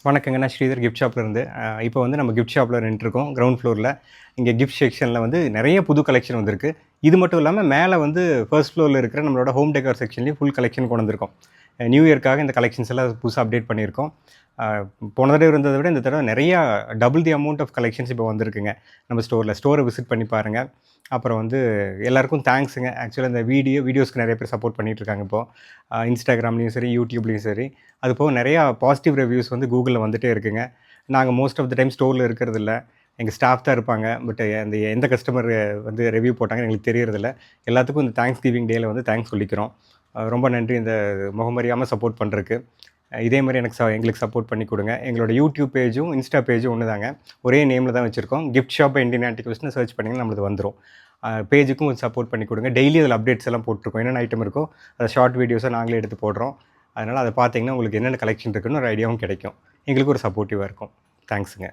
வணக்கங்க. நான் ஸ்ரீதர் கிஃப்ட் ஷாப்லேருந்து. இப்போ வந்து நம்ம கிஃப்ட் ஷாப்பில் நின்றுருக்கோம் கிரவுண்ட் ஃப்ளோரில். இங்கே கிஃப்ட் செக்ஷனில் வந்து நிறைய புது கலெக்ஷன் வந்திருக்கு. இது மட்டும் இல்லாமல் மேலே வந்து ஃபர்ஸ்ட் ஃப்ளோரில் இருக்கிற நம்மளோட ஹோம் டெக்கார் செக்ஷன்லேயும் ஃபுல் கலெக்ஷன் கொண்டு வந்திருக்கோம். நியூ இயர்க்காக இந்த கலெக்ஷன்ஸ் எல்லாம் புதுசாக அப்டேட் பண்ணியிருக்கோம். போன தடவை இருந்ததை விட இந்த தடவை நிறையா double the amount of collections இப்போ வந்திருக்குங்க நம்ம ஸ்டோரில். ஸ்டோரை விசிட் பண்ணி பாருங்கள். அப்புறம் வந்து எல்லாருக்கும் தேங்க்ஸுங்க. ஆக்சுவலாக இந்த வீடியோஸ்க்கு நிறைய பேர் சப்போர்ட் பண்ணிகிட்ருக்காங்க இப்போது. இன்ஸ்டாகிராம்லேயும் சரி, யூடியூப்லேயும் சரி. அது போக நிறையா பாசிட்டிவ் ரிவ்யூஸ் வந்து கூகுளில் வந்துகிட்டே இருக்குங்க. நாங்கள் மோஸ்ட் ஆஃப் த டைம் ஸ்டோரில் இருக்கிறதில்ல. எங்கள் ஸ்டாஃப் தான் இருப்பாங்க. பட் அந்த எந்த கஸ்டமர் வந்து ரிவ்யூ போட்டாங்கன்னு எங்களுக்கு தெரியறதில்ல. எல்லாத்துக்கும் இந்த தேங்க்ஸ் கிவிங் டேயில் வந்து தேங்க்ஸ் சொல்லிக்கிறோம். ரொம்ப நன்றி இந்த முகமறியாமல் சப்போர்ட் பண்ணுறதுக்கு. இதே மாதிரி எங்களுக்கு சப்போர்ட் பண்ணி கொடுங்க. எங்களோட யூடியூப் பேஜும் இன்ஸ்டா பேஜும் ஒன்று தாங்க. ஒரே நேமில் தான் வச்சுருக்கோம். கிஃப்ட் ஷாப் இண்டியன் ஆன்டிக்யூஸ்னு சர்ச் பண்ணிங்கன்னா நம்மளுக்கு வந்துடும். பேஜுக்கும் கொஞ்சம் சப்போர்ட் பண்ணி கொடுங்க. டெய்லி அதில் அப்டேட்ஸ் எல்லாம் போட்டிருக்கோம். என்னென்ன ஐட்டம் இருக்கோ அதை ஷார்ட் வீடியோஸாக நாங்களே எடுத்து போடுறோம். அதனால் அதை பார்த்தீங்கன்னா உங்களுக்கு என்னென்ன கலெக்ஷன் இருக்குன்னு ஒரு ஐடியாவும் கிடைக்கும். எங்களுக்கு ஒரு சப்போர்ட்டிவாக இருக்கும். தேங்க்ஸுங்க.